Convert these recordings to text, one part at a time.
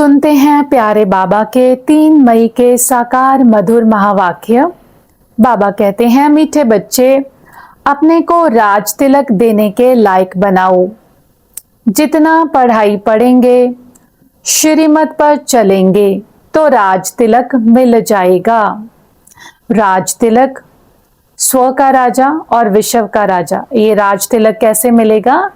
सुनते हैं प्यारे बाबा के 3 मई के साकार मधुर महावाक्य। बाबा कहते हैं, मीठे बच्चे, अपने को राज तिलक देने के लायक बनाओ। जितना पढ़ाई पढ़ेंगे, श्रीमत पर चलेंगे तो राज तिलक मिल जाएगा। राज तिलक, स्व का राजा और विश्व का राजा, ये राज तिलक कैसे मिलेगा?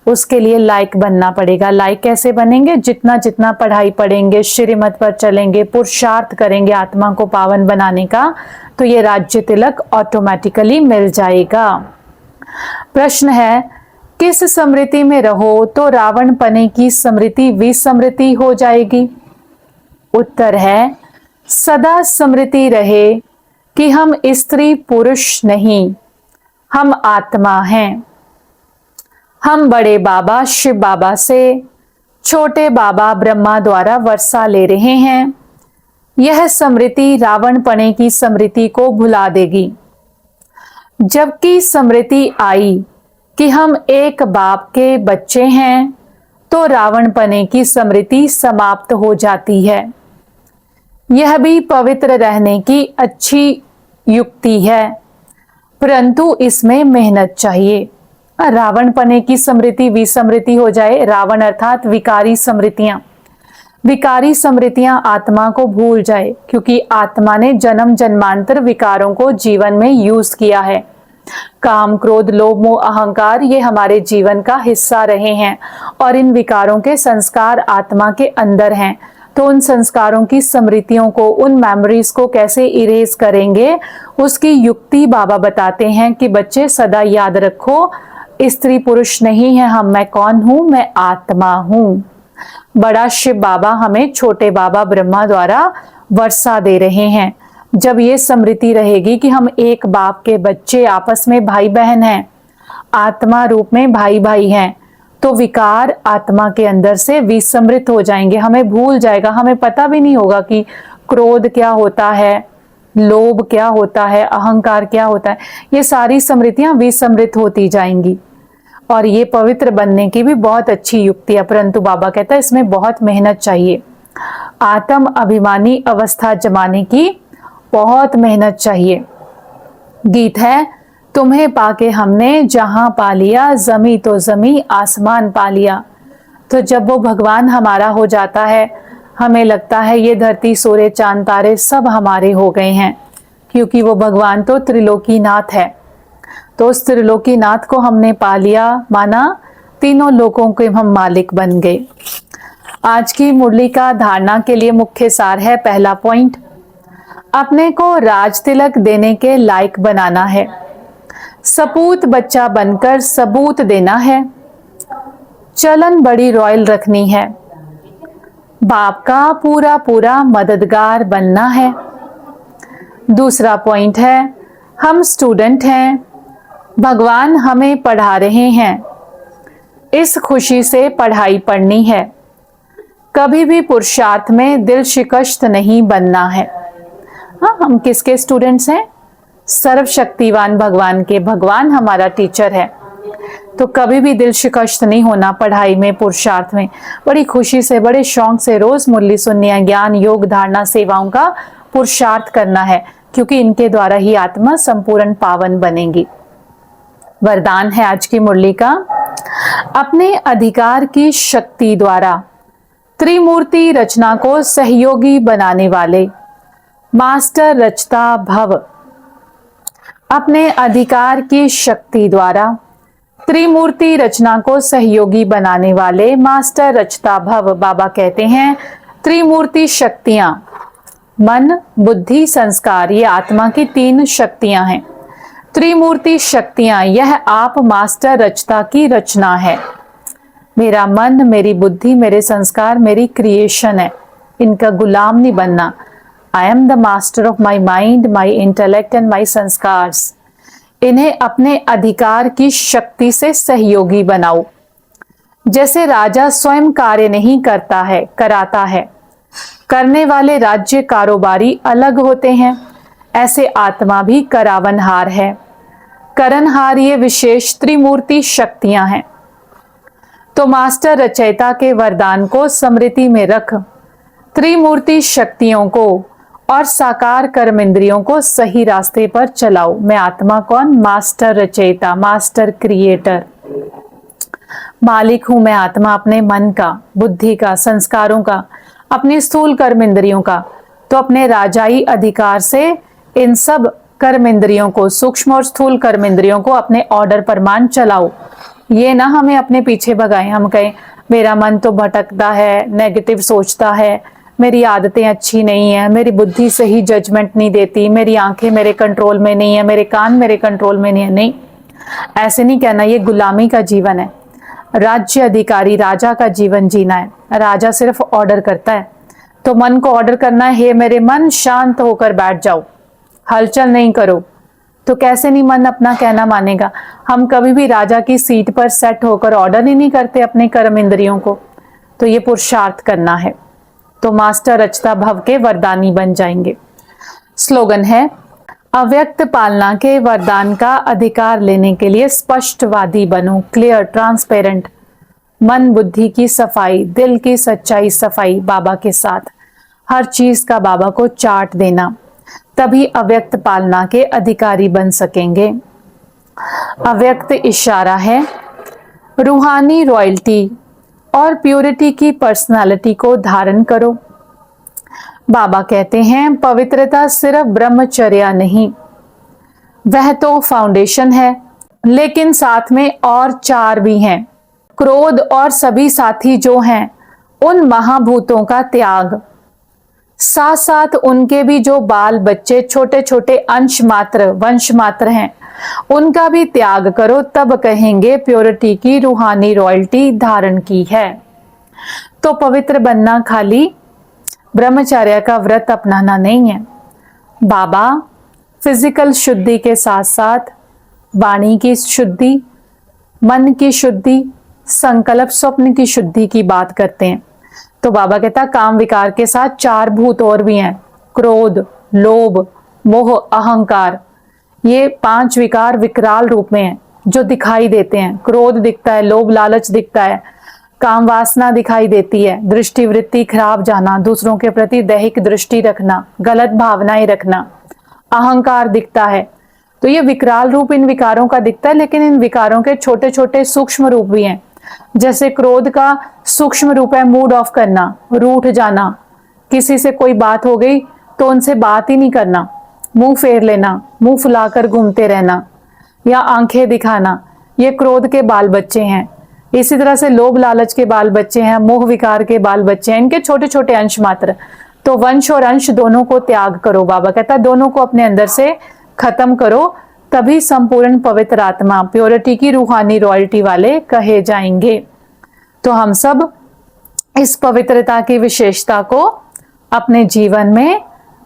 उसके लिए लायक बनना पड़ेगा। लायक कैसे बनेंगे? जितना जितना पढ़ाई पढ़ेंगे, श्रीमत पर चलेंगे, पुरुषार्थ करेंगे आत्मा को पावन बनाने का, तो ये राज्य तिलक ऑटोमेटिकली मिल जाएगा। प्रश्न है, किस स्मृति में रहो तो रावण पने की स्मृति विस्मृति हो जाएगी? उत्तर है, सदा स्मृति रहे कि हम स्त्री पुरुष नहीं, हम आत्मा हैं। हम बड़े बाबा शिव बाबा से छोटे बाबा ब्रह्मा द्वारा वर्षा ले रहे हैं। यह स्मृति रावण पने की स्मृति को भुला देगी। जबकि स्मृति आई कि हम एक बाप के बच्चे हैं तो रावण पने की स्मृति समाप्त हो जाती है। यह भी पवित्र रहने की अच्छी युक्ति है, परंतु इसमें मेहनत चाहिए। रावण पने की स्मृति विस्मृति हो जाए, रावण अर्थात विकारी स्मृतियां, विकारी स्मृतियां आत्मा को भूल जाए, क्योंकि आत्मा ने जन्म जन्मांतर विकारों को जीवन में यूज किया है। काम, क्रोध, लोभ, मोह, अहंकार ये हमारे जीवन का हिस्सा रहे हैं और इन विकारों के संस्कार आत्मा के अंदर हैं। तो उन संस्कारों की स्मृतियों को, उन मेमोरीज को कैसे इरेज करेंगे, उसकी युक्ति बाबा बताते हैं कि बच्चे सदा याद रखो, स्त्री पुरुष नहीं है हम। मैं कौन हूं? मैं आत्मा हूं। बड़ा शिव बाबा हमें छोटे बाबा ब्रह्मा द्वारा वर्षा दे रहे हैं। जब ये स्मृति रहेगी कि हम एक बाप के बच्चे, आपस में भाई बहन हैं, आत्मा रूप में भाई भाई हैं, तो विकार आत्मा के अंदर से विस्मृत हो जाएंगे। हमें भूल जाएगा, हमें पता भी नहीं होगा कि क्रोध क्या होता है, लोभ क्या होता है, अहंकार क्या होता है। ये सारी स्मृतियां विस्मृत होती जाएंगी और ये पवित्र बनने की भी बहुत अच्छी युक्ति है, परंतु बाबा कहता है इसमें बहुत मेहनत चाहिए। आत्म अभिमानी अवस्था जमाने की बहुत मेहनत चाहिए। गीत है, तुम्हें पाके हमने जहां पा लिया, जमी तो जमी आसमान पा लिया। तो जब वो भगवान हमारा हो जाता है, हमें लगता है ये धरती, सूर्य, चांद, तारे सब हमारे हो गए हैं, क्योंकि वो भगवान तो त्रिलोकीनाथ है। तो उस त्रिलोकीनाथ को हमने पा लिया, माना तीनों लोकों के हम मालिक बन गए। आज की मुरली का धारणा के लिए मुख्य सार है, पहला पॉइंट, अपने को राज तिलक देने के लायक बनाना है। सपूत बच्चा बनकर सबूत देना है। चलन बड़ी रॉयल रखनी है। बाप का पूरा पूरा मददगार बनना है। दूसरा पॉइंट है, हम स्टूडेंट हैं, भगवान हमें पढ़ा रहे हैं, इस खुशी से पढ़ाई पढ़नी है। कभी भी पुरुषार्थ में दिल शिकस्त नहीं बनना है। हाँ, हम किसके स्टूडेंट्स हैं? सर्वशक्तिवान भगवान के। भगवान हमारा टीचर है, तो कभी भी दिल शिकस्त नहीं होना पढ़ाई में, पुरुषार्थ में। बड़ी खुशी से, बड़े शौक से रोज मुरली सुननी है, ज्ञान, योग, धारणा, सेवाओं का पुरुषार्थ करना है, क्योंकि इनके द्वारा ही आत्मा संपूर्ण पावन बनेगी। वरदान है आज की मुरली का, अपने अधिकार की शक्ति द्वारा त्रिमूर्ति रचना को सहयोगी बनाने वाले मास्टर रचता भव। अपने अधिकार की शक्ति द्वारा त्रिमूर्ति रचना को सहयोगी बनाने वाले मास्टर रचता भव। बाबा कहते हैं त्रिमूर्ति शक्तियां, मन, बुद्धि, संस्कार, ये आत्मा की 3 शक्तियां हैं। त्रिमूर्ति शक्तियां, यह आप मास्टर रचता की रचना है। मेरा मन, मेरी बुद्धि, मेरे संस्कार मेरी क्रिएशन है, इनका गुलाम नहीं बनना। I am the master of my mind, my intellect and my संस्कार्स। इन्हें अपने अधिकार की शक्ति से सहयोगी बनाओ। जैसे राजा स्वयं कार्य नहीं करता है, कराता है, करने वाले राज्य कारोबारी अलग होते हैं, ऐसे आत्मा भी करावनहार है। करनहार ये विशेष त्रिमूर्ति शक्तियां हैं। तो मास्टर रचयिता के वरदान को स्मृति में रख त्रिमूर्ति शक्तियों को और साकार कर्म इंद्रियों को सही रास्ते पर चलाओ। मैं आत्मा कौन? मास्टर रचयिता, मास्टर क्रिएटर, मालिक हूं मैं आत्मा अपने मन का, बुद्धि का, संस्कारों का, अपनी स्थूल कर्म इंद्रियों का। तो अपने राजाई अधिकार से इन सब कर्म इंद्रियों को, सूक्ष्म और स्थूल कर्म इंद्रियों को अपने ऑर्डर पर मान चलाओ। ये ना हमें अपने पीछे भगाएं, हम कहें मेरा मन तो भटकता है, नेगेटिव सोचता है, मेरी आदतें अच्छी नहीं है, मेरी बुद्धि सही जजमेंट नहीं देती, मेरी आंखें मेरे कंट्रोल में नहीं है, मेरे कान मेरे कंट्रोल में नहीं है। नहीं, ऐसे नहीं कहना, ये गुलामी का जीवन है। राज्य अधिकारी राजा का जीवन जीना है। राजा सिर्फ ऑर्डर करता है, तो मन को ऑर्डर करना है, हे मेरे मन शांत होकर बैठ जाओ, हलचल नहीं करो। तो कैसे नहीं मन अपना कहना मानेगा? हम कभी भी राजा की सीट पर सेट होकर ऑर्डर ही नहीं करते अपने कर्म इंद्रियों को। तो ये पुरुषार्थ करना है, तो मास्टर रचता भव के वरदानी बन जाएंगे। स्लोगन है, अव्यक्त पालना के वरदान का अधिकार लेने के लिए स्पष्टवादी बनो, क्लियर, ट्रांसपेरेंट। मन बुद्धि की सफाई, दिल की सच्चाई सफाई बाबा के साथ, हर चीज का बाबा को चार्ट देना, तभी अव्यक्त पालना के अधिकारी बन सकेंगे। अव्यक्त इशारा है, रूहानी रॉयल्टी और प्योरिटी की पर्सनालिटी को धारण करो। बाबा कहते हैं पवित्रता सिर्फ ब्रह्मचर्या नहीं, वह तो फाउंडेशन है, लेकिन साथ में और 4 भी हैं। क्रोध और सभी साथी जो हैं उन महाभूतों का त्याग, साथ साथ उनके भी जो बाल बच्चे छोटे छोटे अंश मात्र वंश मात्र हैं उनका भी त्याग करो, तब कहेंगे प्योरिटी की रूहानी रॉयल्टी धारण की है। तो पवित्र बनना खाली ब्रह्मचर्य का व्रत अपनाना नहीं है। बाबा फिजिकल शुद्धि के साथ साथ वाणी की शुद्धि, मन की शुद्धि, संकल्प स्वप्न की शुद्धि की बात करते हैं। तो बाबा कहता काम विकार के साथ 4 भूत और भी हैं, क्रोध, लोभ, मोह, अहंकार। ये 5 विकार विकराल रूप में हैं जो दिखाई देते हैं। क्रोध दिखता है, लोभ लालच दिखता है, काम वासना दिखाई देती है, दृष्टि वृत्ति खराब जाना, दूसरों के प्रति दैहिक दृष्टि रखना, गलत भावनाएं रखना, अहंकार दिखता है। तो ये विकराल रूप इन विकारों का दिखता है, लेकिन इन विकारों के छोटे छोटे सूक्ष्म रूप भी हैं। जैसे क्रोध का सूक्ष्म रूप है मूड ऑफ करना, रूठ जाना, किसी से कोई बात हो गई तो उनसे बात ही नहीं करना, मुंह फेर लेना, मुंह फुलाकर घूमते रहना या आंखें दिखाना, ये क्रोध के बाल बच्चे हैं। इसी तरह से लोभ लालच के बाल बच्चे हैं, मोह विकार के बाल बच्चे हैं, इनके छोटे छोटे अंश मात्र। तो वंश और अंश दोनों को त्याग करो। बाबा कहता है दोनों को अपने अंदर से खत्म करो, तभी संपूर्ण पवित्र आत्मा, प्योरिटी की रूहानी रॉयल्टी वाले कहे जाएंगे। तो हम सब इस पवित्रता की विशेषता को अपने जीवन में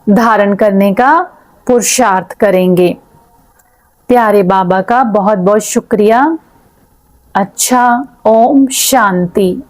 धारण करने का पुरुषार्थ करेंगे। प्यारे बाबा का बहुत बहुत शुक्रिया। अच्छा, ओम शांति।